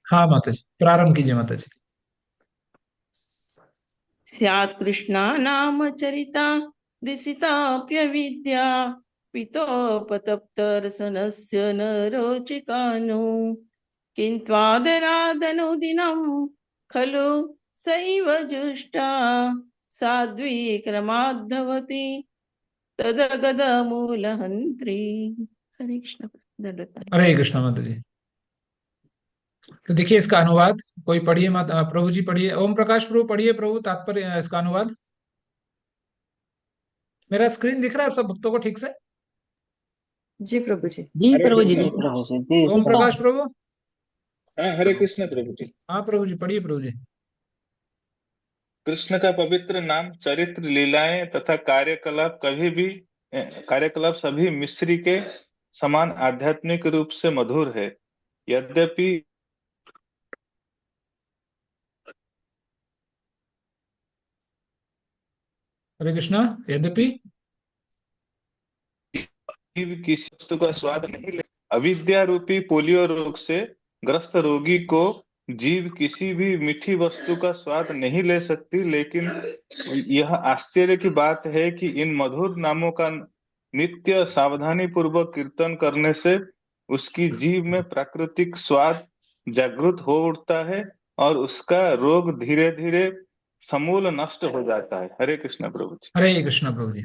हाँ माता जी, प्रारंभ कीजिए माता जी। स्यात् कृष्णा नाम चरिता दिशिताप्यविद्या पितोपतप्तरसनस्य न रोचिकानु किन्त्वादरादनुदिनं खलु सैव जुष्टा साध्वी क्रमाद्धवति तदगदमूलहन्त्री। हरे कृष्ण। दंडवत। हरे कृष्णा माता जी। तो देखिए इसका अनुवाद, कोई पढ़िए माता प्रभु जी, पढ़िए। ओम प्रकाश प्रभु पढ़िए, प्रभु तात्पर्य इसका अनुवाद। मेरा स्क्रीन दिख रहा है सब भक्तों को ठीक से? जी प्रभु जी। जी हरे प्रभु जी, कृष्ण। जी प्रभु जी, जी ओम प्रभु प्रकाश जी। प्रभु। हाँ, हरे कृष्ण प्रभु जी। हाँ प्रभु जी, पढ़िए प्रभु जी। कृष्ण का पवित्र नाम, चरित्र, लीलाएं तथा कार्यकलाप कभी भी कार्यकलाप सभी मिस्री के समान आध्यात्मिक रूप से मधुर है। यद्यपि हरे कृष्णा। यद्यपि जीव किसी वस्तु का स्वाद नहीं ले, अविद्या रूपी पोलियो रोग से ग्रस्त रोगी को जीव किसी भी मीठी वस्तु का स्वाद नहीं ले सकती। लेकिन यह आश्चर्य की बात है कि इन मधुर नामों का नित्य सावधानी पूर्वक कीर्तन करने से उसकी जीव में प्राकृतिक स्वाद जागृत हो उठता है और उसका रोग धीरे धीरे समूल नष्ट हो जाता है। हरे कृष्ण प्रभु जी। हरे कृष्णा प्रभु जी,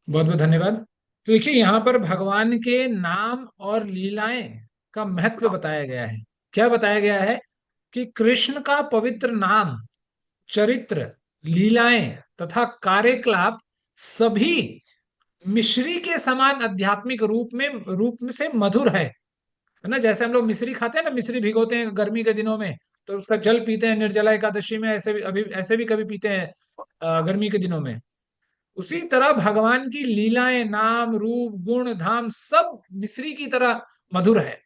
बहुत बहुत धन्यवाद। तो देखिए यहाँ पर भगवान के नाम और लीलाएं का महत्व बताया गया है। क्या बताया गया है? कि कृष्ण का पवित्र नाम, चरित्र, लीलाएं तथा कार्यकलाप सभी मिश्री के समान आध्यात्मिक रूप में से मधुर है ना। जैसे हम लोग मिश्री खाते हैं ना, मिश्री भिगोते हैं गर्मी के दिनों में, तो उसका जल पीते हैं निर्जला एकादशी में, ऐसे भी अभी ऐसे भी कभी पीते हैं गर्मी के दिनों में। उसी तरह भगवान की लीलाएं, नाम, रूप, गुण, धाम सब मिश्री की तरह मधुर है।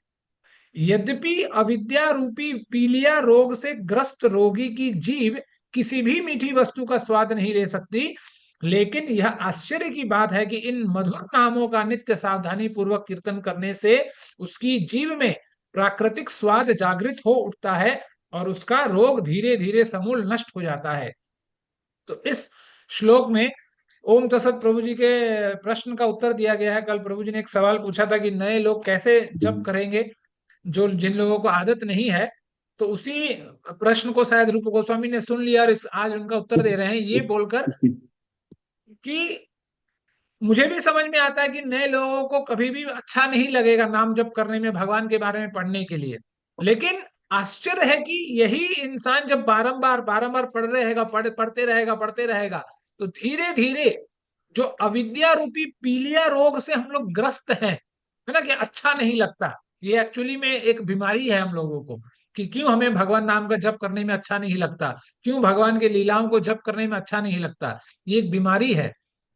यद्यपि अविद्या रूपी पीलिया रोग से ग्रस्त रोगी की जीव किसी भी मीठी वस्तु का स्वाद नहीं ले सकती, लेकिन यह आश्चर्य की बात है कि इन मधुर नामों का नित्य सावधानी पूर्वक कीर्तन करने से उसकी जीव में प्राकृतिक स्वाद जागृत हो उठता है और उसका रोग धीरे धीरे समूल नष्ट हो जाता है। तो इस श्लोक में ओम तत्सत प्रभु जी के प्रश्न का उत्तर दिया गया है। कल प्रभु जी ने एक सवाल पूछा था कि नए लोग कैसे जप करेंगे, जो जिन लोगों को आदत नहीं है। तो उसी प्रश्न को शायद रूप गोस्वामी ने सुन लिया और इस आज उनका उत्तर दे रहे हैं ये बोलकर कि मुझे भी समझ में आता है कि नए लोगों को कभी भी अच्छा नहीं लगेगा नाम जप करने में, भगवान के बारे में पढ़ने के लिए। लेकिन आश्चर्य है कि यही इंसान जब बारंबार बारंबार पढ़ते रहेगा पढ़ते रहेगा, तो धीरे धीरे जो अविद्या रूपी पीलिया रोग से हम लोग ग्रस्त हैं, है ना, कि अच्छा नहीं लगता। ये एक्चुअली में एक बीमारी है हम लोगों को, कि क्यों हमें भगवान नाम का जप करने में अच्छा नहीं लगता, क्यों भगवान के लीलाओं को जप करने में अच्छा नहीं लगता। ये एक बीमारी है।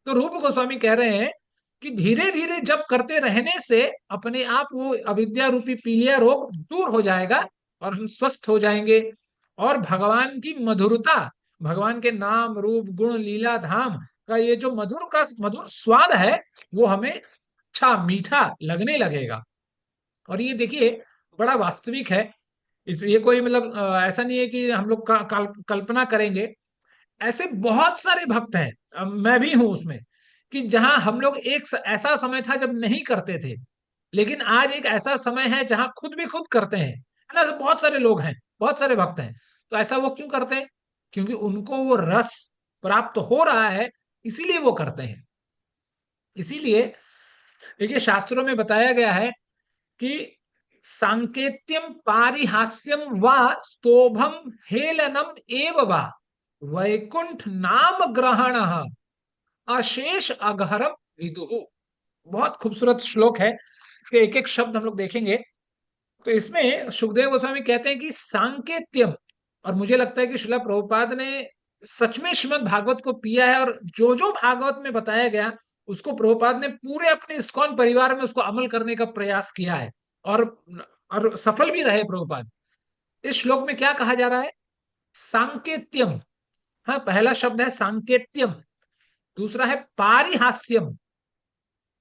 तो रूप गोस्वामी कह रहे हैं कि धीरे धीरे जप करते रहने से अपने आप वो अविद्या रूपी पीलिया रोग दूर हो जाएगा और हम स्वस्थ हो जाएंगे। और भगवान की मधुरता, भगवान के नाम, रूप, गुण, लीला, धाम का ये जो मधुर स्वाद है, वो हमें अच्छा मीठा लगने लगेगा। और ये देखिए बड़ा वास्तविक है। इस ये कोई मतलब ऐसा नहीं है कि हम लोग कल्पना करेंगे। ऐसे बहुत सारे भक्त हैं, मैं भी हूं उसमें, कि जहां हम लोग ऐसा समय था जब नहीं करते थे, लेकिन आज एक ऐसा समय है जहां खुद भी खुद करते हैं, है ना। तो बहुत सारे लोग हैं, बहुत सारे भक्त हैं। तो ऐसा वो क्यों करते हैं? क्योंकि उनको वो रस प्राप्त हो रहा है, इसीलिए वो करते हैं। इसीलिए देखिए शास्त्रों में बताया गया है कि सांकेत्यम पारिहास्यम व स्तोभम हेलनम एव वा वैकुंठ नाम ग्रहण अशेष अगहरम विदुहु। बहुत खूबसूरत श्लोक है, इसके एक एक शब्द हम लोग देखेंगे। तो इसमें सुखदेव गोस्वामी कहते हैं कि सांकेत्यम, और मुझे लगता है कि श्रीला प्रभुपाद ने सच में श्रीमद् भागवत को पिया है, और जो जो भागवत में बताया गया उसको प्रभुपाद ने पूरे अपने इस्कॉन परिवार में उसको अमल करने का प्रयास किया है, और और सफल भी रहे प्रभुपाद। इस श्लोक में क्या कहा जा रहा है? सांकेत्यम। हाँ, पहला शब्द है सांकेत्यम, दूसरा है पारिहास्यम,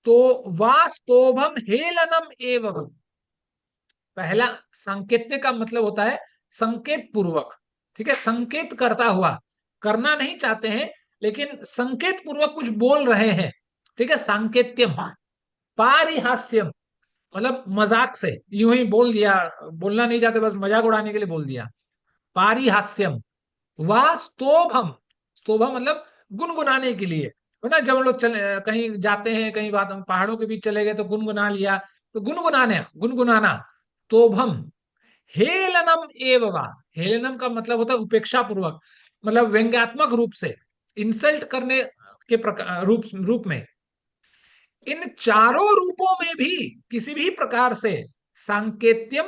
तो वास्तोभम हेलनम एवं। पहला सांकेत्य का मतलब होता है संकेत पूर्वक, ठीक है, संकेत करता हुआ, करना नहीं चाहते हैं लेकिन संकेत पूर्वक कुछ बोल रहे हैं, ठीक है, सांकेत्यम। पारिहास्यम मतलब मजाक से, यूं ही बोल दिया, बोलना नहीं चाहते, बस मजाक उड़ाने के लिए बोल दिया, पारिहास्यम। वा स्तोभम, स्तोभम मतलब गुनगुनाने के लिए, है ना, जब हम लोग चले कहीं जाते हैं, कहीं बात पहाड़ों के बीच चले गए तो गुनगुना लिया, तो गुनगुनाने, गुनगुनाना, स्तोभम। हेलनम एव वा, हेलनम का मतलब होता है उपेक्षा पूर्वक, मतलब व्यंग्यात्मक रूप से, इंसल्ट करने के प्रकार रूप में। इन चारों रूपों में भी किसी भी प्रकार से सांकेत्यम,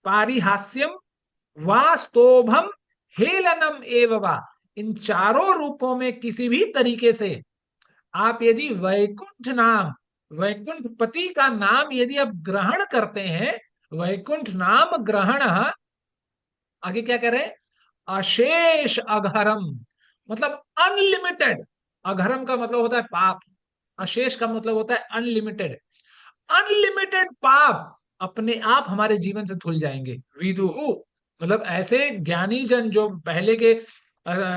पारिहास्यम, वास्तोभम, हेलनम एव वा, इन चारों रूपों में किसी भी तरीके से आप यदि वैकुंठ नाम, वैकुंठ पति का नाम यदि आप ग्रहण करते हैं, वैकुंठ नाम ग्रहण, आगे क्या कह रहे हैं, अशेष अघरम, मतलब अनलिमिटेड, अघरम का मतलब होता है पाप, अशेष का मतलब होता है अनलिमिटेड, अनलिमिटेड पाप अपने आप हमारे जीवन से धुल जाएंगे। विदुहु मतलब ऐसे ज्ञानी जन जो पहले के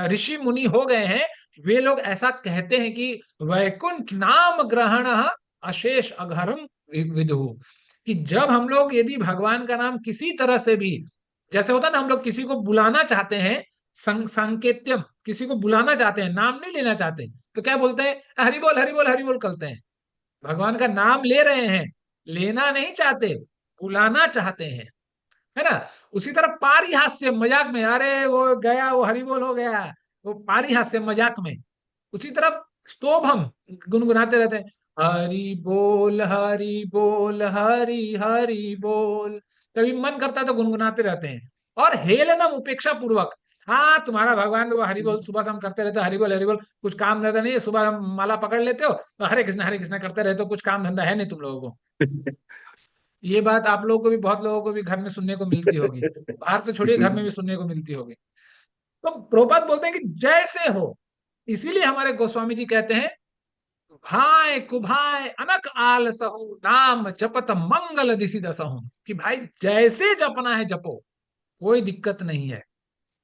ऋषि मुनि हो गए हैं, वे लोग ऐसा कहते हैं कि वैकुंठ नाम ग्रहण अशेष अघरम विदुहु, कि जब हम लोग यदि भगवान का नाम किसी तरह से भी, जैसे होता है ना, हम लोग किसी को बुलाना चाहते हैं, संकेत्यम, किसी को बुलाना चाहते हैं, नाम नहीं लेना चाहते, तो क्या बोलते हैं, हरि बोल हरि बोल हरि बोल करते हैं। भगवान का नाम ले रहे हैं, लेना नहीं चाहते, बुलाना चाहते हैं, है ना। उसी तरह पारिहास्य, मजाक में, अरे वो गया, वो हरि बोल हो गया, वो पारिहास्य मजाक में। उसी तरह स्तोभ हम गुनगुनाते रहते हैं, हरि बोल हरि बोल हरि हरि बोल, कभी मन करता है तो गुनगुनाते रहते हैं। और हेलनम उपेक्षा पूर्वक, हाँ तुम्हारा भगवान तो वो हरि बोल सुबह शाम करते रहते हो, हरि बोल हरि बोल, कुछ काम धंधा नहीं है, सुबह हम माला पकड़ लेते हो तो हरे कृष्णा करते रहते हो, कुछ काम धंधा है नहीं तुम लोगों को। ये बात आप लोगों को भी, बहुत लोगों को भी घर में सुनने को मिलती होगी, बाहर तो छोड़िए, घर में भी सुनने को मिलती होगी। तो प्रभुपाद बोलते हैं कि जैसे हो, इसीलिए हमारे गोस्वामी जी कहते हैं, भाई कुभाय अनक आल सहु नाम जपत मंगल दिशि दसहु, कि भाई जैसे जपना है जपो, कोई दिक्कत नहीं है।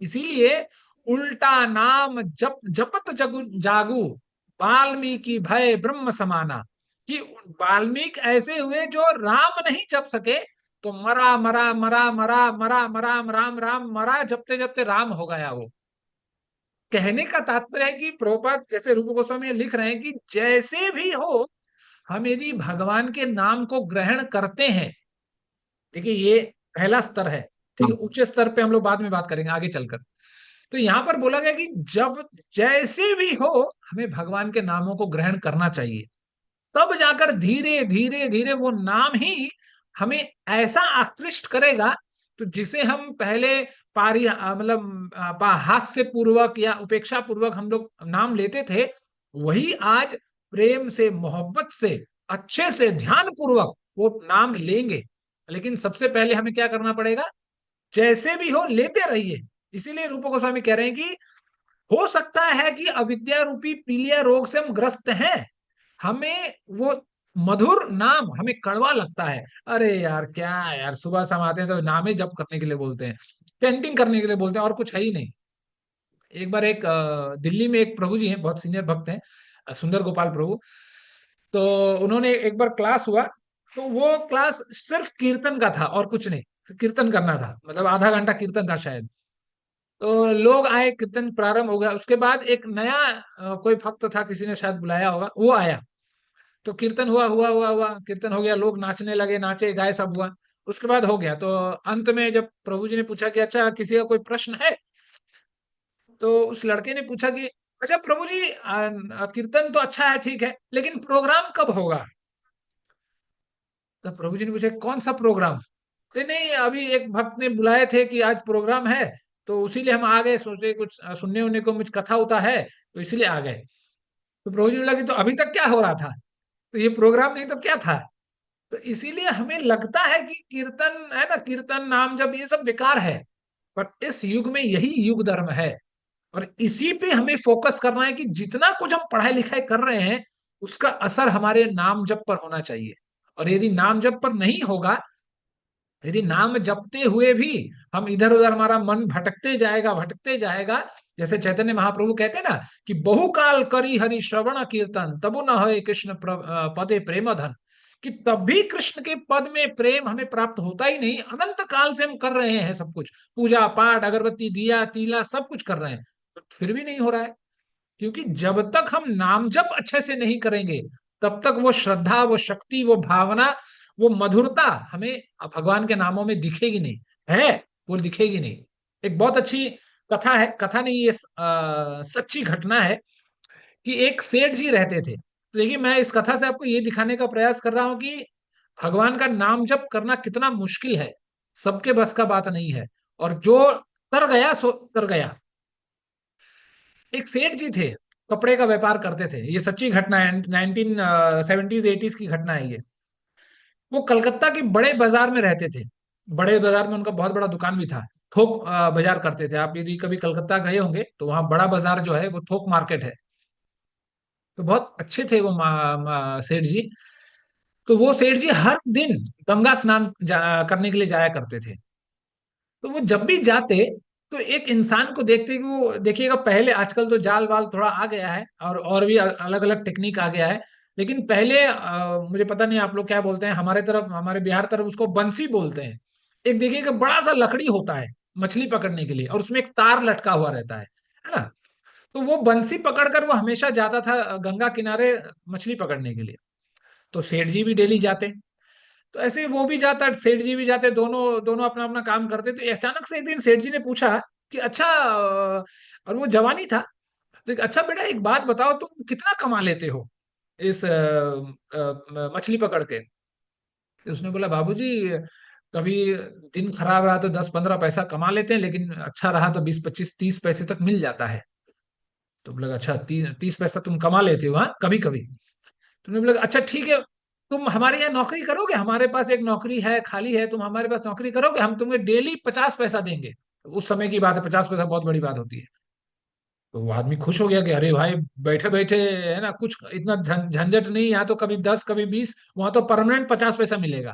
इसीलिए उल्टा नाम जपत जगु जागु, वाल्मीकि भय ब्रह्म समाना, कि वाल्मीकि ऐसे हुए जो राम नहीं जप सके, तो मरा मरा मरा मरा मरा मरा राम राम मरा, जपते जपते राम हो गया वो। कहने का तात्पर्य है कि प्रभुपाद जैसे रूप गोस्वामी लिख रहे हैं कि जैसे भी हो, हम यदि भगवान के नाम को ग्रहण करते हैं, देखिए ये पहला स्तर है, ठीक है, उच्च स्तर पे हम लोग बाद में बात करेंगे आगे चलकर। तो यहां पर बोला गया कि जब जैसे भी हो, हमें भगवान के नामों को ग्रहण करना चाहिए, तब जाकर धीरे धीरे धीरे वो नाम ही हमें ऐसा आकृष्ट करेगा, तो जिसे हम पहले मतलब हास्य पूर्वक या उपेक्षा पूर्वक हम लोग नाम लेते थे, वही आज प्रेम से, मोहब्बत से, अच्छे से, ध्यान पूर्वक वो नाम लेंगे। लेकिन सबसे पहले हमें क्या करना पड़ेगा, जैसे भी हो लेते रहिए। इसीलिए रूप गोस्वामी कह रहे हैं कि हो सकता है कि अविद्या रूपी पीलिया रोग से हम ग्रस्त हैं, हमें वो मधुर नाम हमें कड़वा लगता है, अरे यार क्या यार, सुबह शाम आते हैं तो नाम ही जप करने के लिए बोलते हैं, पेंटिंग करने के लिए बोलते हैं, और कुछ है ही नहीं। एक बार एक दिल्ली में एक प्रभु जी हैं, बहुत सीनियर भक्त हैं, सुंदर गोपाल प्रभु, तो उन्होंने एक बार क्लास हुआ, तो वो क्लास सिर्फ कीर्तन का था और कुछ नहीं, कीर्तन करना था, मतलब आधा घंटा कीर्तन था शायद। तो लोग आए, कीर्तन प्रारंभ हो गया, उसके बाद एक नया कोई भक्त था, किसी ने शायद बुलाया होगा, वो आया। तो कीर्तन हुआ हुआ हुआ हुआ, कीर्तन हो गया, लोग नाचने लगे, नाचे गाए, सब हुआ। उसके बाद हो गया, तो अंत में जब प्रभु जी ने पूछा कि अच्छा किसी का कोई प्रश्न है, तो उस लड़के ने पूछा कि अच्छा प्रभु जी, कीर्तन तो अच्छा है, ठीक है, लेकिन प्रोग्राम कब होगा। तो प्रभु जी ने पूछा कौन सा प्रोग्राम। तो नहीं, अभी एक भक्त ने बुलाए थे कि आज प्रोग्राम है, तो उसीलिए हम आ गए, सोचे कुछ सुनने उनने को, कुछ कथा होता है, तो इसलिए आ गए। तो प्रभु जी ने बोला कि तो अभी तक क्या हो रहा था, तो ये प्रोग्राम नहीं तो क्या था। तो इसीलिए हमें लगता है कि कीर्तन है ना, कीर्तन नाम जब, ये सब बेकार है, पर इस युग में यही युग धर्म है, और इसी पे हमें फोकस करना है कि जितना कुछ हम पढ़ाई लिखाई कर रहे हैं, उसका असर हमारे नाम जप पर होना चाहिए। और यदि नाम जप पर नहीं होगा, यदि नाम जपते हुए भी हम इधर उधर, हमारा मन भटकते जाएगा, जैसे चैतन्य महाप्रभु कहते हैं ना कि बहुकाल करी हरि श्रवण कीर्तन तबु न होए कृष्ण पदे प्रेम धन, कि तब भी कृष्ण के पद में प्रेम हमें प्राप्त होता ही नहीं। अनंत काल से हम कर रहे हैं सब कुछ, पूजा पाठ अगरबत्ती दिया तीला सब कुछ कर रहे हैं, फिर भी नहीं हो रहा है। क्योंकि जब तक हम नाम जप अच्छे से नहीं करेंगे, तब तक वो श्रद्धा, वो शक्ति, वो भावना, वो मधुरता हमें भगवान के नामों में दिखेगी नहीं, है वो दिखेगी नहीं। एक बहुत अच्छी कथा है, कथा नहीं ये सच्ची घटना है कि एक सेठ जी रहते थे। तो देखिए, मैं इस कथा से आपको ये दिखाने का प्रयास कर रहा हूं कि भगवान का नाम जप करना कितना मुश्किल है, सबके बस का बात नहीं है। और जो कर गया सो कर गया। एक सेठ जी थे, कपड़े का व्यापार करते थे, ये सच्ची घटना है, 1970s 80s की घटना है ये। वो कलकत्ता के बड़े बाजार में रहते थे, बड़े बाजार में उनका बहुत बड़ा दुकान भी था। थोक बाजार करते थे। आप यदि कभी कलकत्ता गए होंगे तो वहाँ बड़ा बाजार जो है वो थोक मार्केट है। तो बहुत अच्छे थे वो सेठ जी। तो वो सेठ जी हर दिन गंगा स्नान करने के लिए जाया करते थे। तो वो जब भी जाते तो एक इंसान को देखते कि वो, देखिएगा पहले, आजकल तो जाल वाल थोड़ा आ गया है और भी अलग अलग टेक्निक आ गया है। लेकिन पहले मुझे पता नहीं आप लोग क्या बोलते हैं, हमारे तरफ, हमारे बिहार तरफ उसको बंसी बोलते हैं। एक देखिएगा बड़ा सा लकड़ी होता है मछली पकड़ने के लिए, और उसमें एक तार लटका हुआ रहता है ना। तो वो बंसी पकड़कर वो हमेशा जाता था गंगा किनारे मछली पकड़ने के लिए। तो सेठ जी भी डेली जाते। तो ऐसे ही वो भी जाता, सेठ जी भी जाते, दोनों दोनों अपना अपना काम करते। तो अचानक से एक दिन सेठ जी ने पूछा कि अच्छा, और वो जवानी था, तो अच्छा बेटा एक बात बताओ, तुम कितना कमा लेते हो इस मछली पकड़ के? तो उसने बोला, बाबूजी कभी दिन खराब रहा तो 10-15 पैसा कमा लेते हैं, लेकिन अच्छा रहा तो 20-25-30 पैसे तक मिल जाता है। तो बोला, अच्छा 30 पैसा तुम कमा लेते हो हाँ कभी कभी? तुमने बोला, अच्छा ठीक है, तुम हमारे यहाँ नौकरी करोगे, हमारे पास एक नौकरी है खाली है, तुम हमारे पास नौकरी करोगे, हम तुम्हें डेली 50 पैसा देंगे। उस समय की बात है, 50 पैसा बहुत बड़ी बात होती है। तो वो आदमी खुश हो गया कि अरे भाई, बैठे बैठे है ना, कुछ इतना झंझट नहीं, यहाँ तो कभी 10 कभी 20, वहां तो परमानेंट 50 पैसा मिलेगा।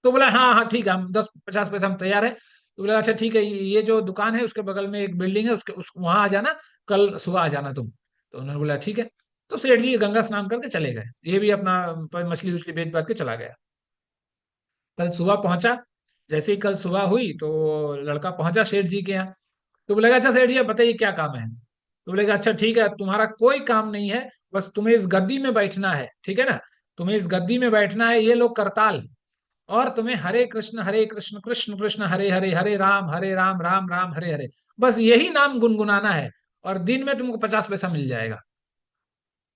तो बोला, हाँ हाँ ठीक है, हम 10-50 पैसा हम तैयार है। तो बोला, अच्छा ठीक है, ये जो दुकान है उसके बगल में एक बिल्डिंग है, उसके वहां आ जाना, कल सुबह आ जाना तुम। तो उन्होंने बोला ठीक है। तो सेठ जी गंगा स्नान करके चले गए, ये भी अपना मछली उछली बेच बाच के चला गया। कल सुबह पहुंचा, जैसे ही कल सुबह हुई तो लड़का पहुंचा सेठ जी के यहाँ। तो बोलेगा, अच्छा सेठ जी आप बताइए क्या काम है? तो बोलेगा, अच्छा ठीक है, तुम्हारा कोई काम नहीं है, बस तुम्हें इस गद्दी में बैठना है, ठीक है ना? तुम्हें इस गद्दी में बैठना है, ये लो करताल, और तुम्हें हरे कृष्ण कृष्ण कृष्ण हरे हरे, हरे राम राम हरे हरे, बस यही नाम गुनगुनाना है, और दिन में तुमको 50 पैसा मिल जाएगा।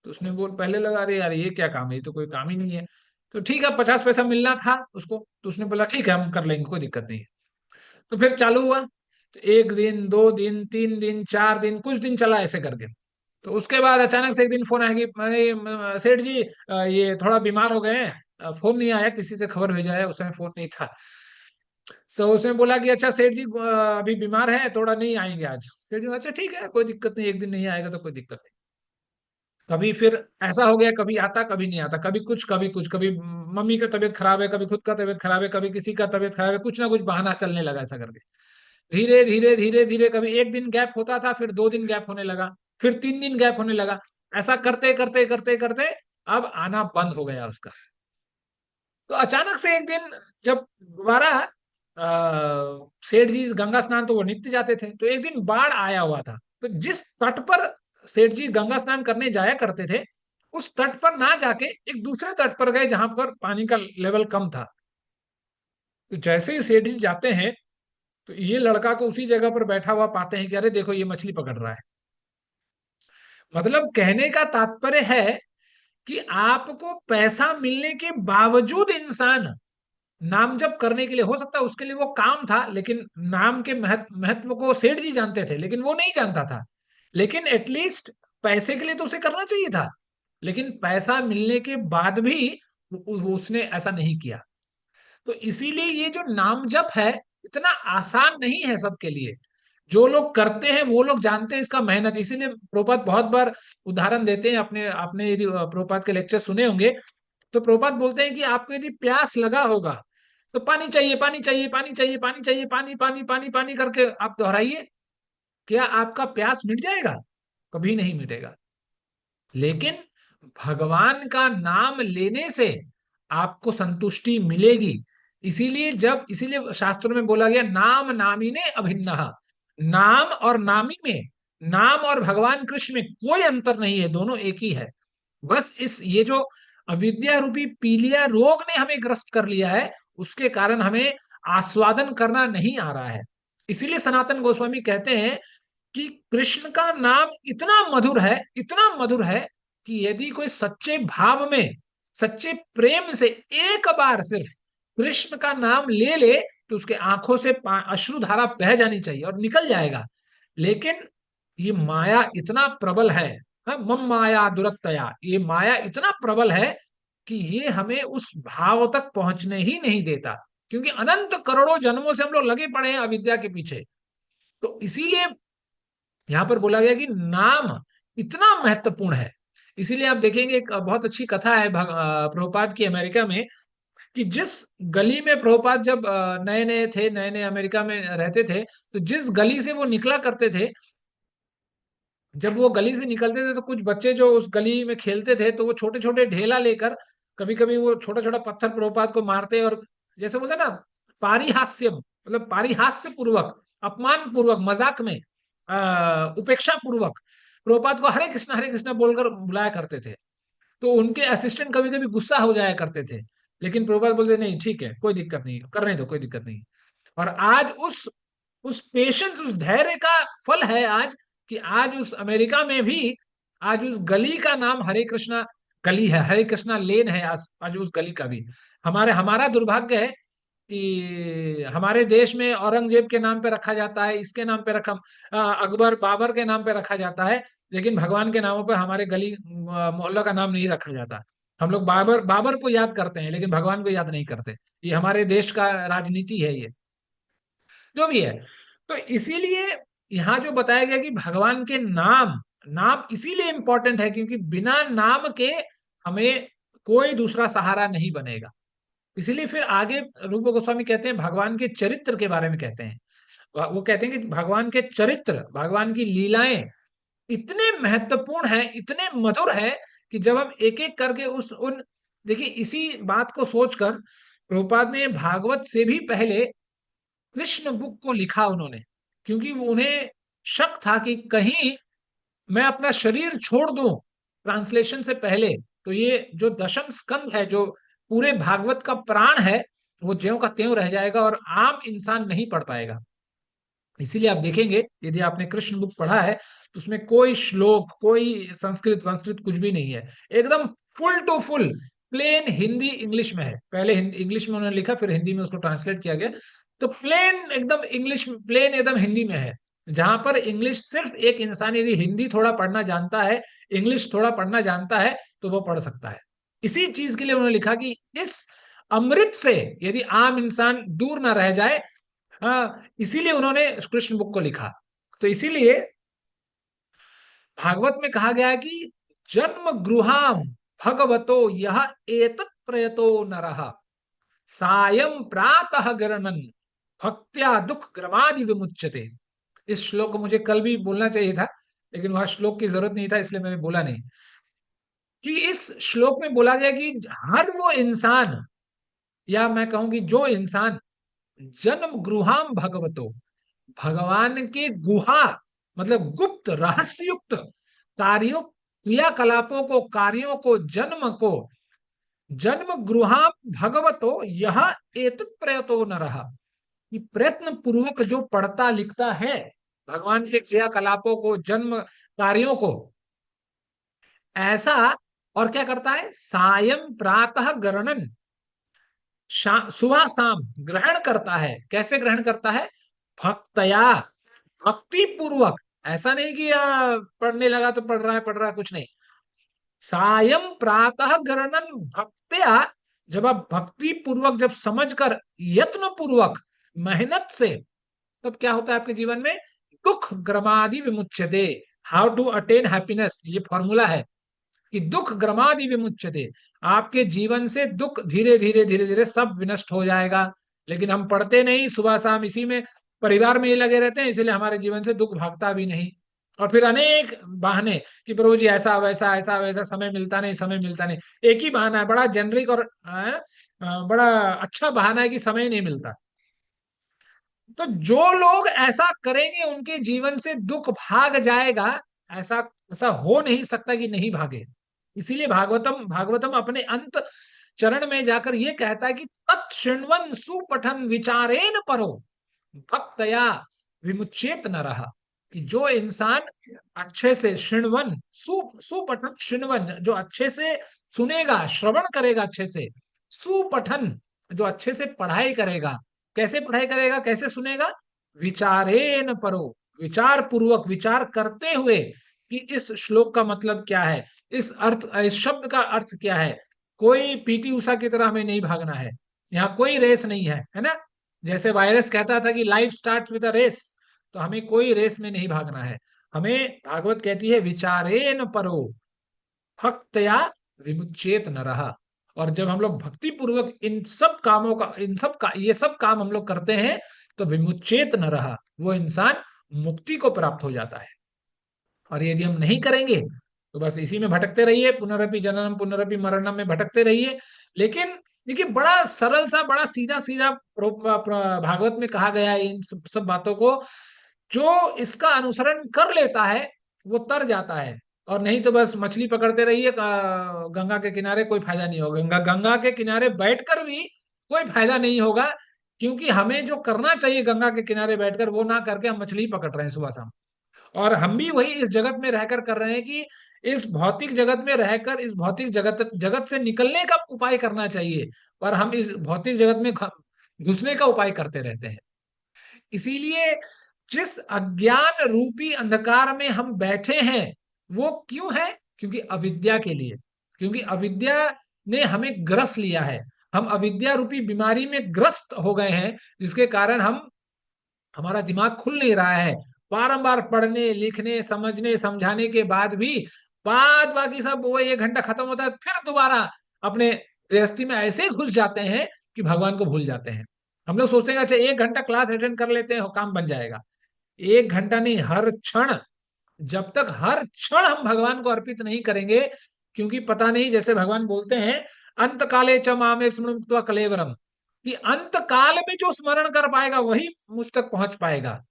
तो उसने बोल, पहले लगा अरे यार ये क्या काम है, ये तो कोई काम ही नहीं है। तो ठीक है, 50 पैसा मिलना था उसको, तो उसने बोला ठीक है हम कर लेंगे, कोई दिक्कत नहीं है। तो फिर चालू हुआ। तो 1 दिन 2 दिन 3 दिन 4 दिन, कुछ दिन चला ऐसे करके। तो उसके बाद अचानक से एक दिन फोन आया कि अरे सेठ जी ये थोड़ा बीमार हो गए हैं। फोन नहीं आया, किसी से खबर भेजा है, उस समय फोन नहीं था। तो उसने बोला कि अच्छा सेठ जी अभी बीमार है, थोड़ा नहीं आएंगे आज। सेठ जी, अच्छा ठीक है कोई दिक्कत नहीं, एक दिन नहीं आएगा तो कोई दिक्कत नहीं। कभी फिर ऐसा हो गया, कभी आता कभी नहीं आता, कभी कुछ कभी कुछ, कभी मम्मी का तबीयत खराब है, कभी खुद का तबीयत खराब है, कभी किसी का तबीयत खराब है, कुछ ना कुछ बहाना चलने लगा ऐसा करके। धीरे धीरे धीरे धीरे कभी 1 दिन गैप होता था, फिर 2 दिन गैप होने लगा, फिर 3 दिन गैप होने लगा। ऐसा करते करते करते करते अब आना बंद हो गया उसका। तो अचानक से एक दिन जब दोबारा सेठ जी गंगा स्नान तो वो नित्य जाते थे, तो एक दिन बाढ़ आया हुआ था। तो जिस तट पर सेठ जी गंगा स्नान करने जाया करते थे, उस तट पर ना जाके एक दूसरे तट पर गए जहां पर पानी का लेवल कम था। तो जैसे ही सेठ जी जाते हैं, तो ये लड़का को उसी जगह पर बैठा हुआ पाते हैं कि अरे देखो ये मछली पकड़ रहा है। मतलब कहने का तात्पर्य है कि आपको पैसा मिलने के बावजूद इंसान नाम जप करने के लिए, हो सकता है उसके लिए वो काम था, लेकिन नाम के महत्व को सेठ जी जानते थे लेकिन वो नहीं जानता था। लेकिन एटलीस्ट पैसे के लिए तो उसे करना चाहिए था, लेकिन पैसा मिलने के बाद भी उसने ऐसा नहीं किया। तो इसीलिए ये जो नाम जप है, इतना आसान नहीं है सबके लिए। जो लोग करते हैं वो लोग जानते हैं इसका मेहनत। इसीलिए प्रोपात बहुत बार उदाहरण देते हैं, अपने आपने यदि प्रोपात के लेक्चर सुने होंगे, तो प्रोपात बोलते हैं कि आपको यदि प्यास लगा होगा, तो पानी चाहिए, पानी चाहिए, पानी चाहिए, पानी चाहिए, पानी पानी पानी पानी करके आप दोहराइए, क्या आपका प्यास मिट जाएगा? कभी नहीं मिटेगा। लेकिन भगवान का नाम लेने से आपको संतुष्टि मिलेगी। इसीलिए शास्त्रों में बोला गया, नाम नामिने अभिन्नः। नाम और नामी में, नाम और भगवान कृष्ण में कोई अंतर नहीं है, दोनों एक ही है। बस ये जो अविद्या रूपी पीलिया रोग ने हमें ग्रस्त कर लिया है, उसके कारण हमें आस्वादन करना नहीं आ रहा है। इसीलिए सनातन गोस्वामी कहते हैं कि कृष्ण का नाम इतना मधुर है, इतना मधुर है, कि यदि कोई सच्चे भाव में, सच्चे प्रेम से एक बार सिर्फ कृष्ण का नाम ले ले, तो उसके आंखों से अश्रुधारा बह जानी चाहिए और निकल जाएगा। लेकिन ये माया इतना प्रबल है, मम माया दुरत्तया, ये माया इतना प्रबल है कि ये हमें उस भाव तक पहुंचने ही नहीं देता, क्योंकि अनंत करोड़ों जन्मों से हम लोग लगे पड़े हैं अविद्या के पीछे। तो इसीलिए यहां पर बोला गया कि नाम इतना महत्वपूर्ण है। इसीलिए आप देखेंगे, एक बहुत अच्छी कथा है प्रभुपाद की अमेरिका में, कि जिस गली में प्रभुपाद जब नए नए थे, नए नए अमेरिका में रहते थे, तो जिस गली से वो निकला करते थे, जब वो गली से निकलते थे तो कुछ बच्चे जो उस गली में खेलते थे, तो वो छोटे छोटे ढेला लेकर कभी कभी वो छोटा छोटा पत्थर प्रभुपाद को मारते, और जैसे बोलते हैं ना, पारिहास्य, मतलब पारिहास्य पूर्वक, अपमान पूर्वक, मजाक में, उपेक्षा पूर्वक प्रभुपाद को हरे कृष्णा बोलकर बुलाया करते थे। तो उनके असिस्टेंट कभी कभी गुस्सा हो जाया करते थे, लेकिन प्रभुपाद बोलते नहीं, ठीक है, कोई दिक्कत नहीं, करने दो, कोई दिक्कत नहीं। और आज उस पेशेंस, उस धैर्य का फल है आज, कि आज उस अमेरिका में भी, आज उस गली का नाम हरे कृष्णा गली है, हरे कृष्णा लेन है। आज उस गली का भी, हमारा दुर्भाग्य है कि हमारे देश में औरंगजेब के नाम पे रखा जाता है, इसके नाम पे रखा, अकबर बाबर के नाम पे रखा जाता है, लेकिन भगवान के नामों पर हमारे गली मोहल्ला का नाम नहीं रखा जाता। हम लोग बाबर बाबर को याद करते हैं, लेकिन भगवान को याद नहीं करते। ये हमारे देश का राजनीति है ये, जो भी है। तो इसीलिए यहाँ जो बताया गया कि भगवान के नाम, नाम इसीलिए इंपॉर्टेंट है क्योंकि बिना नाम के हमें कोई दूसरा सहारा नहीं बनेगा। इसीलिए फिर आगे रूप गोस्वामी कहते हैं, भगवान के चरित्र के बारे में कहते हैं। वो कहते हैं कि भगवान के चरित्र, भगवान की लीलाएं इतने महत्वपूर्ण हैं, इतने मधुर हैं, कि जब हम एक एक करके उस उन देखिए, इसी बात को सोचकर प्रभुपाद ने भागवत से भी पहले कृष्ण बुक को लिखा उन्होंने, क्योंकि वो उन्हें शक था कि कहीं मैं अपना शरीर छोड़ दूं ट्रांसलेशन से पहले, तो ये जो दशम स्कंद है, जो पूरे भागवत का प्राण है, वो ज्यों का त्यों रह जाएगा और आम इंसान नहीं पढ़ पाएगा। इसीलिए आप देखेंगे, यदि आपने कृष्ण बुक पढ़ा है, तो उसमें कोई श्लोक, कोई संस्कृत वंस्कृत कुछ भी नहीं है, एकदम full to full plain Hindi English में है। पहले इंग्लिश में उन्होंने लिखा, फिर हिंदी में उसको ट्रांसलेट किया गया। तो प्लेन एकदम इंग्लिश, प्लेन एकदम हिंदी में है, जहां पर इंग्लिश सिर्फ एक इंसान यदि हिंदी थोड़ा पढ़ना जानता है, इंग्लिश थोड़ा पढ़ना जानता है, तो वो पढ़ सकता है। इसी चीज के लिए उन्होंने लिखा कि इस अमृत से यदि आम इंसान दूर ना रह जाए, इसीलिए उन्होंने कृष्ण बुक को लिखा। तो इसीलिए भागवत में कहा गया है कि जन्म गृहाम भगवतो यह एतत् प्रयतो नरः सायं प्रातः गरणन भक्त्या दुख ग्रमादि विमुच्यते। इस श्लोक को मुझे कल भी बोलना चाहिए था, लेकिन वहां श्लोक की जरूरत नहीं था, इसलिए मैंने बोला नहीं। कि इस श्लोक में बोला गया कि हर वो इंसान, या मैं कहूं कि जो इंसान जन्म गृहाम भगवतो, भगवान के गुहा, मतलब गुप्त रहस्युक्त कार्यों, क्रियाकलापों को, कार्यों को, जन्म को, जन्म गृहाम भगवतो यह एतत् प्रयतो न रहा, कि प्रयत्न पूर्वक जो पढ़ता लिखता है भगवान के क्रियाकलापों को, जन्म कार्यों को, ऐसा, और क्या करता है, सायं प्रातः गणन, सुबह शाम ग्रहण करता है। कैसे ग्रहण करता है? भक्तया, भक्ति पूर्वक। ऐसा नहीं कि पढ़ने लगा तो पढ़ रहा है, कुछ नहीं। सायं प्रातः गणन भक्तया, जब आप भक्ति पूर्वक, जब समझकर, यत्न पूर्वक, मेहनत से, तब क्या होता है आपके जीवन में? दुख ग्रमादि विमुच्यते। हाउ टू अटेन हैप्पीनेस, ये फॉर्मूला है कि दुख ग्रमादि विमुच्यते, आपके जीवन से दुख धीरे धीरे धीरे धीरे सब विनष्ट हो जाएगा। लेकिन हम पढ़ते नहीं, सुबह शाम इसी में, परिवार में ही लगे रहते हैं, इसलिए हमारे जीवन से दुख भागता भी नहीं। और फिर अनेक बहाने कि प्रभु जी ऐसा वैसा, समय मिलता नहीं, समय मिलता नहीं। एक ही बहाना है, बड़ा जेनरिक और बड़ा अच्छा बहाना है कि समय नहीं मिलता। तो जो लोग ऐसा करेंगे उनके जीवन से दुख भाग जाएगा, ऐसा ऐसा हो नहीं सकता कि नहीं भागे। इसीलिए भागवतम भागवतम अपने अंत चरण में जाकर ये कहता है कि तत्शृण्वन सुपठन विचारेन परो भक्तया विमुचेत न रहा। कि जो इंसान अच्छे से शृण्वन सुपठन शृण्वन, जो अच्छे से सुनेगा, श्रवण करेगा अच्छे से, सुपठन जो अच्छे से पढ़ाई करेगा। कैसे पढ़ाई करेगा, कैसे सुनेगा? विचारेन परो, विचार पूर्वक, विचार करते हुए कि इस श्लोक का मतलब क्या है, इस शब्द का अर्थ क्या है। कोई पीटी उषा की तरह हमें नहीं भागना है, यहाँ कोई रेस नहीं है ना। जैसे वायरस कहता था कि life start with a race, तो हमें कोई रेस में नहीं भागना है। हमें भागवत कहती है विचारेन परो भक्तया विमुचेत न रहा। और जब हम लोग भक्ति पूर्वक इन सब कामों का, इन सब का, ये सब काम हम लोग करते हैं, तो विमुचेत न रहा, वो इंसान मुक्ति को प्राप्त हो जाता है। और यदि हम नहीं करेंगे तो बस इसी में भटकते रहिए, पुनरपि जननम पुनरपि मरणम में भटकते रहिए। लेकिन देखिए, बड़ा सरल सा, बड़ा सीधा सीधा भागवत में कहा गया है इन सब बातों को। जो इसका अनुसरण कर लेता है वो तर जाता है, और नहीं तो बस मछली पकड़ते रहिए गंगा के किनारे, कोई फायदा नहीं होगा। गंगा गंगा के किनारे बैठकर भी कोई फायदा नहीं होगा, क्योंकि हमें जो करना चाहिए गंगा के किनारे बैठकर, वो ना करके हम मछली पकड़ रहे हैं सुबह शाम। और हम भी वही इस जगत में रहकर कर रहे हैं कि इस भौतिक जगत में रहकर इस भौतिक जगत जगत से निकलने का उपाय करना चाहिए, पर हम इस भौतिक जगत में घुसने का उपाय करते रहते हैं। इसीलिए जिस अज्ञान रूपी अंधकार में हम बैठे हैं, वो क्यों है? क्योंकि अविद्या के लिए। क्योंकि अविद्या ने हमें ग्रस लिया है, हम अविद्या रूपी बीमारी में ग्रस्त हो गए हैं, जिसके कारण हमारा दिमाग खुल नहीं रहा है। बारंबार पढ़ने लिखने समझने समझाने के बाद भी बाद बाकी सब, वो 1 घंटा खत्म होता है, फिर दोबारा अपने गृहस्थी में ऐसे घुस जाते हैं कि भगवान को भूल जाते हैं। हम लोग सोचते हैं अच्छा 1 घंटा क्लास अटेंड कर लेते हैं, काम बन जाएगा। 1 घंटा नहीं, हर क्षण। जब तक हर क्षण हम भगवान को अर्पित नहीं करेंगे, क्योंकि पता नहीं, जैसे भगवान बोलते हैं अंत काले च मामे स्मृत्वा कलेवरम, कि अंत काल में जो स्मरण कर पाएगा वही मुझ तक पहुंच पाएगा।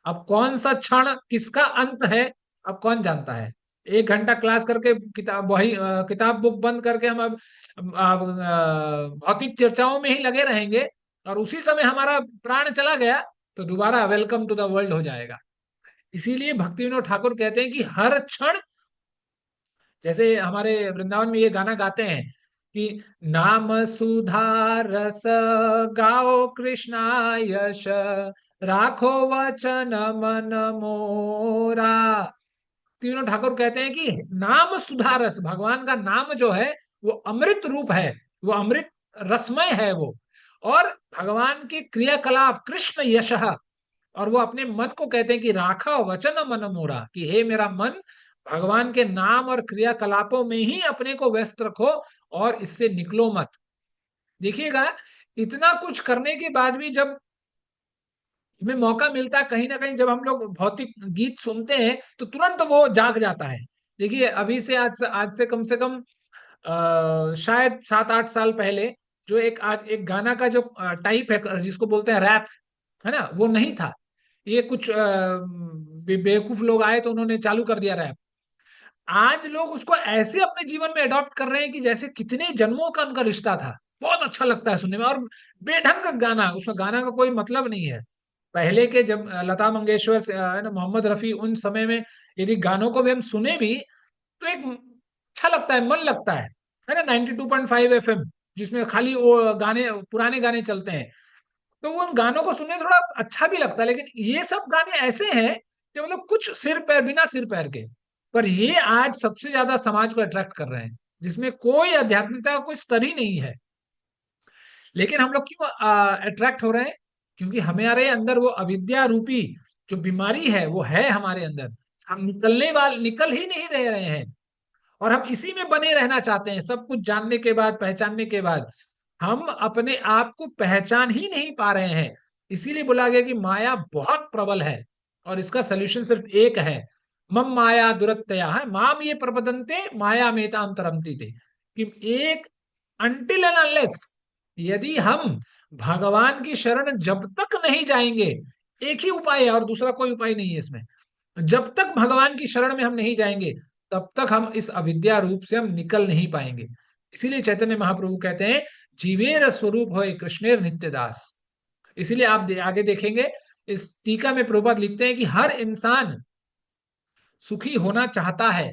अब कौन सा क्षण किसका अंत है, अब कौन जानता है। 1 घंटा क्लास करके किताब, वही किताब बुक बंद करके हम अब भौतिक चर्चाओं में ही लगे रहेंगे, और उसी समय हमारा प्राण चला गया, तो दोबारा वेलकम टू द वर्ल्ड हो जाएगा। इसीलिए भक्ति विनोद ठाकुर कहते हैं कि हर क्षण, जैसे हमारे वृंदावन में ये गाना गाते हैं कि नाम सुधा रस गाओ कृष्णा यश, राखो वचन मन मोरा। तीनों ठाकुर कहते हैं कि नाम सुधा रस, भगवान का नाम जो है वो अमृत रूप है, वो अमृत रसमय है वो। और भगवान के क्रियाकलाप कृष्ण यश, और वो अपने मन को कहते हैं कि राखा वचन मन मोरा, कि हे मेरा मन, भगवान के नाम और क्रियाकलापों में ही अपने को व्यस्त रखो और इससे निकलो मत। देखिएगा, इतना कुछ करने के बाद भी जब हमें मौका मिलता है कहीं ना कहीं, जब हम लोग भौतिक गीत सुनते हैं तो तुरंत वो जाग जाता है। देखिए, अभी से आज से कम से कम शायद 7-8 साल पहले, जो आज एक गाना का जो टाइप है जिसको बोलते हैं रैप, है ना, वो नहीं था। ये कुछ बेवकूफ लोग आए तो उन्होंने चालू कर दिया रैप। आज लोग उसको ऐसे अपने जीवन में अडॉप्ट कर रहे हैं कि जैसे कितने जन्मों का उनका रिश्ता था। बहुत अच्छा लगता है सुनने में, और बेढंग का गाना, उसमें गाना का कोई मतलब नहीं है। पहले के जब लता मंगेशकर है ना, मोहम्मद रफी, उन समय में यदि गानों को भी हम सुने भी तो एक अच्छा लगता है, मन लगता है ना। 92.5 एफएम, जिसमें खाली वो गाने, पुराने गाने चलते हैं, तो उन गानों को सुनने थोड़ा अच्छा भी लगता है। लेकिन ये सब गाने ऐसे हैं कि मतलब कुछ सिर पैर, बिना सिर पैर के, पर ये आज सबसे ज्यादा समाज को अट्रैक्ट कर रहे हैं, जिसमें कोई आध्यात्मिकता का कोई स्तर ही नहीं है। लेकिन हम लोग क्यों अट्रैक्ट हो रहे हैं? क्योंकि हमारे अंदर वो अविद्या रूपी जो बीमारी है वो है हमारे अंदर। हम निकल ही नहीं रहे हैं, और हम इसी में बने रहना चाहते हैं, सब कुछ जानने के बाद, पहचानने के बाद। हम अपने आप को पहचान ही नहीं पा रहे हैं। इसीलिए बोला गया कि माया बहुत प्रबल है और इसका सोल्यूशन सिर्फ एक है, मम माया दुरत्यया है माम ये प्रपदन्ते माया मेताम तरमती थे। कि एक अनटिल एंड अनलेस, यदि हम भगवान की शरण जब तक नहीं जाएंगे, एक ही उपाय है और दूसरा कोई उपाय नहीं है इसमें, जब तक भगवान की शरण में हम नहीं जाएंगे तब तक हम इस अविद्या रूप से हम निकल नहीं पाएंगे। इसीलिए चैतन्य महाप्रभु कहते हैं जीवेर स्वरूप होए कृष्णेर नित्य दास। इसीलिए आप आगे देखेंगे इस टीका में प्रभुपाद लिखते हैं कि हर इंसान सुखी होना चाहता है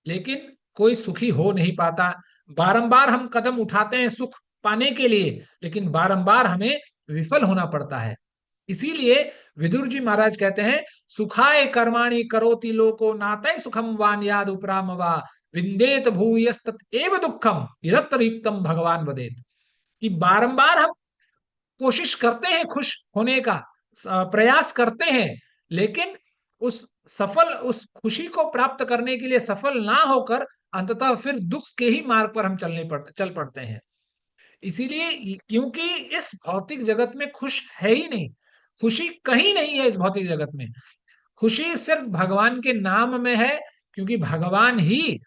लेकिन कोई सुखी हो नहीं पाता। बारंबार हम कदम उठाते हैं सुख पाने के लिए, लेकिन बारंबार हमें विफल होना पड़ता है। इसीलिए विदुर जी महाराज कहते हैं सुखाय कर्माणि करोति लोको नातय सुखम वान याद उपराम वा विंदेत भूयस्तत एव दुखम यदत्तरीप्तम भगवान वदेत। कि बारंबार हम कोशिश करते हैं खुश होने का, प्रयास करते हैं, लेकिन उस खुशी को प्राप्त करने के लिए सफल ना होकर अंततः फिर दुख के ही मार्ग पर हम चल पड़ते हैं। इसीलिए क्योंकि इस भौतिक जगत में खुश है ही नहीं, खुशी कहीं नहीं है इस भौतिक जगत में। खुशी सिर्फ भगवान के नाम में है, क्योंकि भगवान ही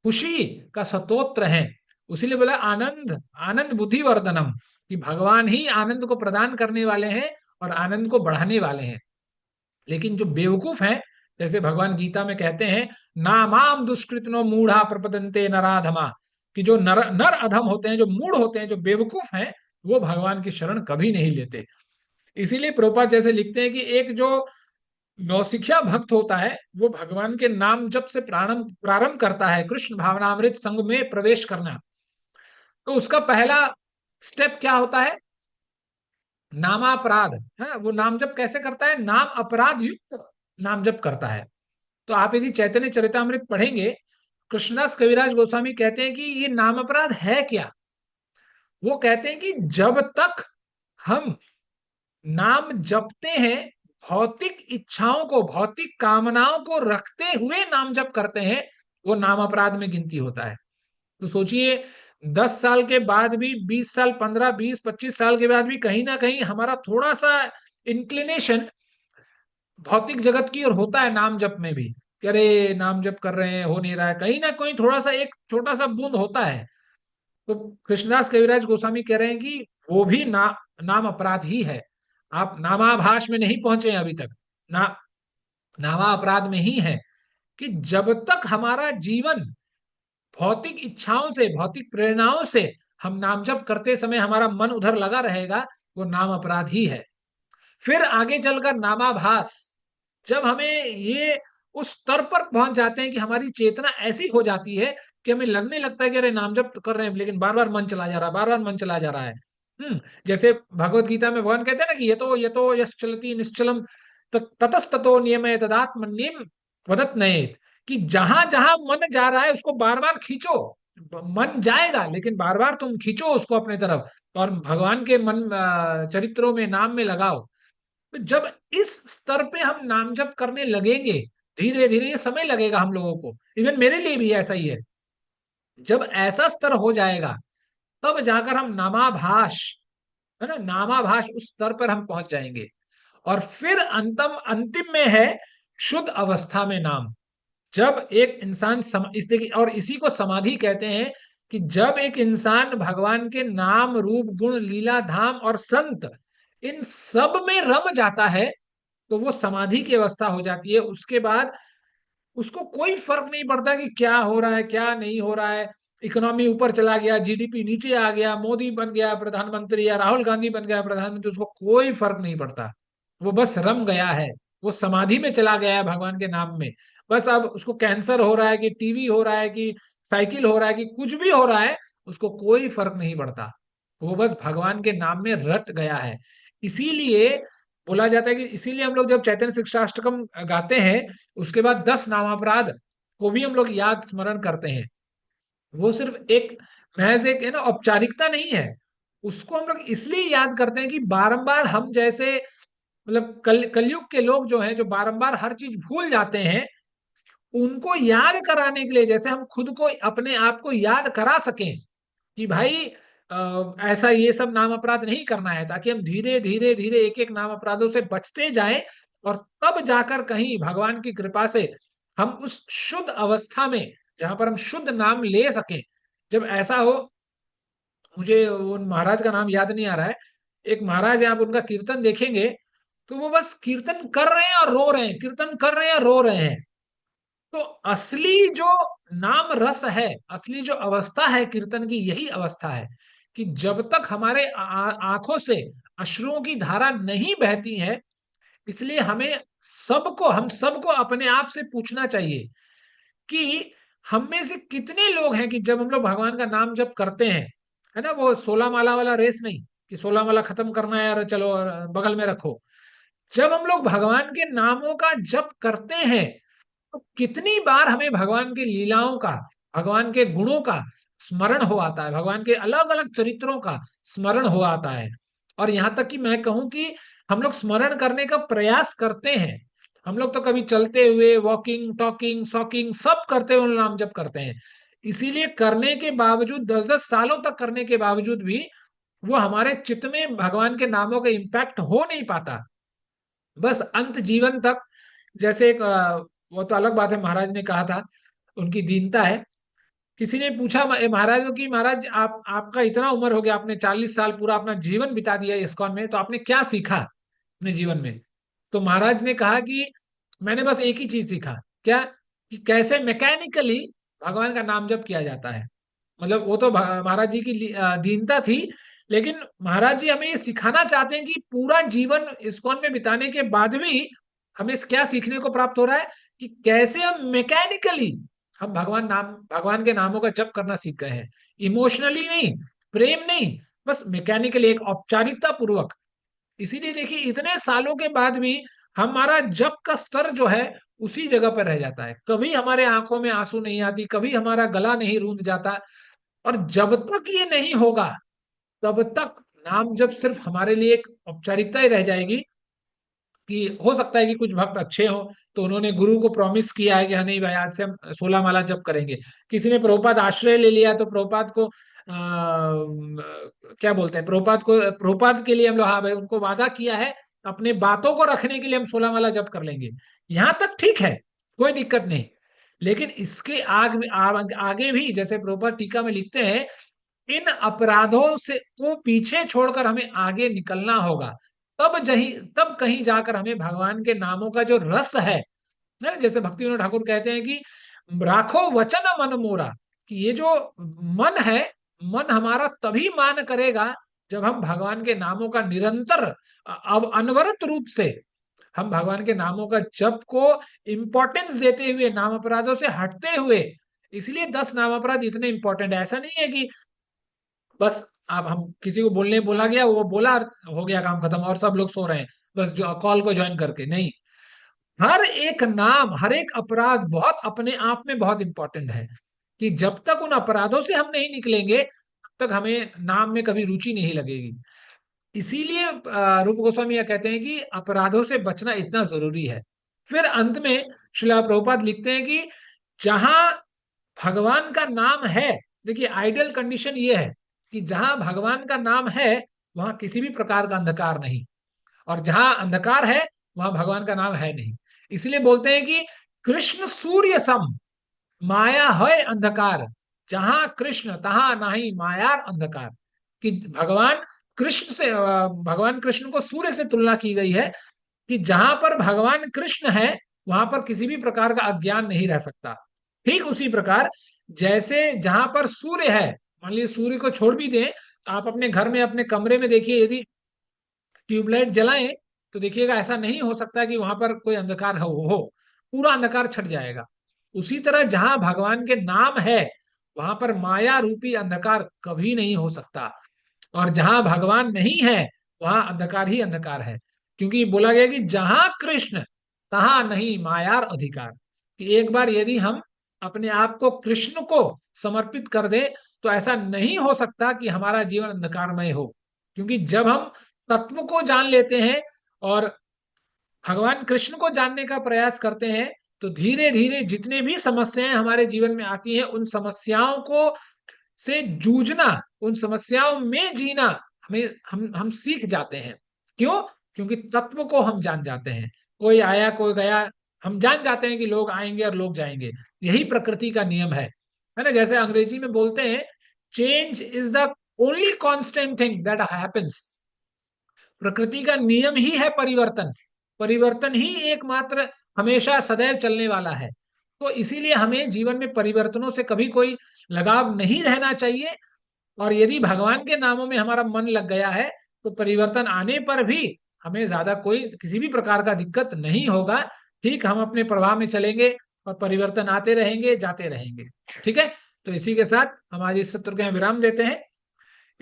खुशी का स्तोत्र है। उसीलिए बोला आनंद आनंद बुद्धि वर्धनम, कि भगवान ही आनंद को प्रदान करने वाले हैं और आनंद को बढ़ाने वाले हैं। लेकिन जो बेवकूफ हैं, जैसे भगवान गीता में कहते हैं नामाम दुष्कृतनो मूढ़ा प्रपदन्ते नराधमा, कि जो नर नर अधम होते हैं, जो मूढ़ होते हैं, जो बेवकूफ हैं, वो भगवान की शरण कभी नहीं लेते। इसीलिए प्रभुपाद जैसे लिखते हैं कि एक जो नौसिखिया भक्त होता है वो भगवान के नाम जब से प्रारंभ प्रारंभ करता है कृष्ण भावनामृत संघ में प्रवेश करना, तो उसका पहला स्टेप क्या होता है? नामापराध है। वो नाम जप कैसे करता है? नाम अपराध युक्त नाम जप करता है। तो आप यदि चैतन्य चरितामृत पढ़ेंगे, कृष्णदास कविराज गोस्वामी कहते हैं कि ये नाम अपराध है क्या। वो कहते हैं कि जब तक हम नाम जपते हैं, भौतिक इच्छाओं को, भौतिक कामनाओं को रखते हुए नाम जप करते हैं, वो नाम अपराध में गिनती होता है। तो सोचिए 10 साल के बाद भी, 20 साल, 15, 20, 25 साल के बाद भी कहीं ना कहीं हमारा थोड़ा सा इंक्लिनेशन भौतिक जगत की ओर होता है नाम जप में भी, कि अरे नाम जप कर रहे हैं हो नहीं रहा है, कहीं ना कहीं थोड़ा सा एक छोटा सा बूंद होता है। तो कृष्णदास कविराज गोस्वामी कह रहे हैं कि वो भी नाम अपराध ही है। आप नामाभास में नहीं पहुंचे हैं अभी तक, ना नामा अपराध में ही है। कि जब तक हमारा जीवन भौतिक इच्छाओं से, भौतिक प्रेरणाओं से हम नाम जप करते समय हमारा मन उधर लगा रहेगा, वो नाम अपराध ही है। फिर आगे चलकर नामाभास, जब हमें ये उस स्तर पर पहुंच जाते हैं कि हमारी चेतना ऐसी हो जाती है कि हमें लगने लगता है कि अरे नाम जप तो कर रहे हैं लेकिन बार बार मन चला जा रहा है, बार बार मन चला जा रहा है। जैसे भगवत गीता में भगवान कहते हैं ना कि ये तो यश चलती निश्चलम ततस्ततो नियमे तदात्मन्यम वदत नयेत, कि जहां जहां मन जा रहा है उसको बार बार खींचो। मन जाएगा लेकिन बार बार तुम खींचो उसको अपने तरफ और भगवान के मन चरित्रों में, नाम में लगाओ। तो जब इस स्तर पे हम नाम जप करने लगेंगे, धीरे धीरे, ये समय लगेगा हम लोगों को, इवन मेरे लिए भी ऐसा ही है। जब ऐसा स्तर हो जाएगा तब जाकर हम नामाभास, है ना, नामाभास उस स्तर पर हम पहुंच जाएंगे। और फिर अंतिम में है शुद्ध अवस्था में नाम। जब एक इंसान और इसी को समाधि कहते हैं, कि जब एक इंसान भगवान के नाम रूप गुण लीला धाम और संत इन सब में रम जाता है, तो वो समाधि की अवस्था हो जाती है। उसके बाद उसको कोई फर्क नहीं पड़ता कि क्या हो रहा है क्या नहीं हो रहा है। इकोनॉमी ऊपर चला गया, जीडीपी नीचे आ गया, मोदी बन गया प्रधानमंत्री या राहुल गांधी बन गया प्रधानमंत्री, उसको कोई फर्क नहीं पड़ता। वो बस रम गया है, वो समाधि में चला गया है भगवान के नाम में। बस अब उसको कैंसर हो रहा है कि टीवी हो रहा है कि साइकिल हो रहा है कि कुछ भी हो रहा है, उसको कोई फर्क नहीं पड़ता। वो बस भगवान के नाम में रट गया है। इसीलिए बोला जाता है कि इसीलिए हम लोग जब चैतन्य शिक्षाष्टकम गाते हैं, उसके बाद 10 नामापराध को भी हम लोग याद स्मरण करते हैं। वो सिर्फ एक महज एक है ना औपचारिकता नहीं है, उसको हम लोग इसलिए याद करते हैं कि बारंबार हम जैसे, मतलब कलयुग के लोग जो हैं, जो बारंबार हर चीज भूल जाते हैं, उनको याद कराने के लिए, जैसे हम खुद को, अपने आप को याद करा सकें कि भाई ऐसा ये सब नाम अपराध नहीं करना है, ताकि हम धीरे धीरे धीरे एक एक नाम अपराधों से बचते जाएं, और तब जाकर कहीं भगवान की कृपा से हम उस शुद्ध अवस्था में, जहां पर हम शुद्ध नाम ले सकें। जब ऐसा हो, मुझे उन महाराज का नाम याद नहीं आ रहा है, एक महाराज है, आप उनका कीर्तन देखेंगे तो वो बस कीर्तन कर रहे हैं और रो रहे हैं, कीर्तन कर रहे हैं और रो रहे हैं। तो असली जो नाम रस है, असली जो अवस्था है कीर्तन की, यही अवस्था है कि जब तक हमारे आंखों से अश्रुओं की धारा नहीं बहती है। इसलिए हम सबको अपने आप से पूछना चाहिए कि हम में से कितने लोग हैं कि जब हम लोग भगवान का नाम जप करते हैं, है ना, वो 16 माला वाला रेस नहीं कि 16 माला खत्म करना है और चलो और बगल में रखो। जब हम लोग भगवान के नामों का जप करते हैं, तो कितनी बार हमें भगवान की लीलाओं का, भगवान के गुणों का स्मरण हो आता है, भगवान के अलग अलग चरित्रों का स्मरण हो आता है। और यहां तक कि मैं कहूं कि हम लोग स्मरण करने का प्रयास करते हैं। हम लोग तो कभी चलते हुए, वॉकिंग, टॉकिंग, सॉकिंग सब करते हुए नाम जप करते हैं। इसीलिए करने के बावजूद, 10-10 सालों तक करने के बावजूद भी वो हमारे चित्त में भगवान के नामों का इम्पैक्ट हो नहीं पाता। बस अंत जीवन तक, जैसे एक वो तो अलग बात है, महाराज ने कहा था, उनकी दीनता है। किसी ने पूछा महाराज को कि महाराज आपका इतना उम्र हो गया, आपने 40 साल पूरा अपना जीवन बिता दिया इस्कॉन में, तो आपने क्या सीखा अपने जीवन में? तो महाराज ने कहा कि मैंने बस एक ही चीज सीखा। क्या? कि कैसे मैकेनिकली भगवान का नाम जप किया जाता है। मतलब वो तो महाराज जी की दीनता थी, लेकिन महाराज जी हमें ये सिखाना चाहते हैं कि पूरा जीवन इस्कॉन में बिताने के बाद भी हमें क्या सीखने को प्राप्त हो रहा है, कि कैसे हम मैकेनिकली हम भगवान के नामों का जप करना सीख गए हैं। इमोशनली नहीं, प्रेम नहीं, बस मैकेनिकली, एक औपचारिकता पूर्वक। इसीलिए देखिए, इतने सालों के बाद भी हमारा जप का स्तर जो है उसी जगह पर रह जाता है। कभी हमारे आंखों में आंसू नहीं आती, कभी हमारा गला नहीं रूंध जाता। और जब तक ये नहीं होगा, तब तक नाम जप सिर्फ हमारे लिए एक औपचारिकता ही रह जाएगी। कि हो सकता है कि कुछ भक्त अच्छे हो, तो उन्होंने गुरु को प्रॉमिस किया है कि हाँ नहीं भाई, आज से हम 16 माला जप करेंगे। किसी ने प्रभुपाद आश्रय ले लिया, तो प्रभुपाद को क्या बोलते हैं, प्रभुपाद के लिए हम लोग, हाँ भाई, उनको वादा किया है, अपने बातों को रखने के लिए हम 16 माला जप कर लेंगे। यहां तक ठीक है, कोई दिक्कत नहीं। लेकिन इसके आगे भी, जैसे प्रभुपाद टीका में लिखते हैं, इन अपराधों से को पीछे छोड़कर हमें आगे निकलना होगा। तब कहीं जाकर हमें भगवान के नामों का जो रस है ना, जैसे भक्ति विनोद ठाकुर कहते हैं कि राखो वचन मन मोरा, कि ये जो मन है, मन हमारा तभी मान करेगा जब हम भगवान के नामों का निरंतर, अब अनवरत रूप से हम भगवान के नामों का जप को इंपॉर्टेंस देते हुए, नाम अपराधों से हटते हुए। इसलिए 10 नाम अपराध इतने इंपॉर्टेंट है। ऐसा नहीं है कि बस आप, हम किसी को बोलने बोला गया, वो बोला, हो गया काम खत्म और सब लोग सो रहे हैं बस जो कॉल को ज्वाइन करके। नहीं, हर एक नाम, हर एक अपराध बहुत अपने आप में बहुत इंपॉर्टेंट है। कि जब तक उन अपराधों से हम नहीं निकलेंगे, तब तक हमें नाम में कभी रुचि नहीं लगेगी। इसीलिए रूप गोस्वामी यह कहते हैं कि अपराधों से बचना इतना जरूरी है। फिर अंत में श्रीला प्रभुपाद लिखते हैं कि जहां भगवान का नाम है, देखिए आइडियल कंडीशन ये है कि जहां भगवान का नाम है, वहां किसी भी प्रकार का अंधकार नहीं, और जहां अंधकार है, वहां भगवान का नाम है नहीं। इसलिए बोलते हैं कि कृष्ण सूर्य सम, माया है अंधकार, जहां कृष्ण तहां नाही मायार अंधकार। कि भगवान कृष्ण को सूर्य से तुलना की गई है, कि जहां पर भगवान कृष्ण है, वहां पर किसी भी प्रकार का अज्ञान नहीं रह सकता। ठीक उसी प्रकार, जैसे जहां पर सूर्य है, मान लीजिए सूर्य को छोड़ भी दें, आप अपने घर में, अपने कमरे में देखिए, यदि ट्यूबलाइट जलाएं, तो देखिएगा ऐसा नहीं हो सकता कि वहां पर कोई अंधकार हो, पूरा अंधकार छट जाएगा। उसी तरह जहां भगवान के नाम है, वहां पर माया रूपी अंधकार कभी नहीं हो सकता। और जहां भगवान नहीं है, वहां अंधकार ही अंधकार है। क्योंकि बोला गया कि जहां कृष्ण तहां नहीं मायार अधिकार। कि एक बार यदि हम अपने आप को कृष्ण को समर्पित कर दे, तो ऐसा नहीं हो सकता कि हमारा जीवन अंधकारमय हो। क्योंकि जब हम तत्व को जान लेते हैं और भगवान कृष्ण को जानने का प्रयास करते हैं, तो धीरे धीरे जितने भी समस्याएं हमारे जीवन में आती हैं, उन समस्याओं को से जूझना, उन समस्याओं में जीना हमें हम सीख जाते हैं। क्यों? क्योंकि तत्व को हम जान जाते हैं। कोई आया कोई गया, हम जान जाते हैं कि लोग आएंगे और लोग जाएंगे। यही प्रकृति का नियम है ना। जैसे अंग्रेजी में बोलते हैं, change is the only constant thing that happens. प्रकृति का नियम ही है परिवर्तन। परिवर्तन ही एकमात्र हमेशा सदैव चलने वाला है। तो इसीलिए हमें जीवन में परिवर्तनों से कभी कोई लगाव नहीं रहना चाहिए। और यदि भगवान के नामों में हमारा मन लग गया है, तो परिवर्तन आने पर भी हमें ज्यादा कोई किसी भी प्रकार का दिक्कत नहीं होगा। ठीक, हम अपने प्रवाह में चलेंगे और परिवर्तन आते रहेंगे जाते रहेंगे। ठीक है, तो इसी के साथ हम आज इस सत्र का विराम देते हैं।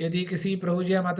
यदि किसी प्रभु जी या माता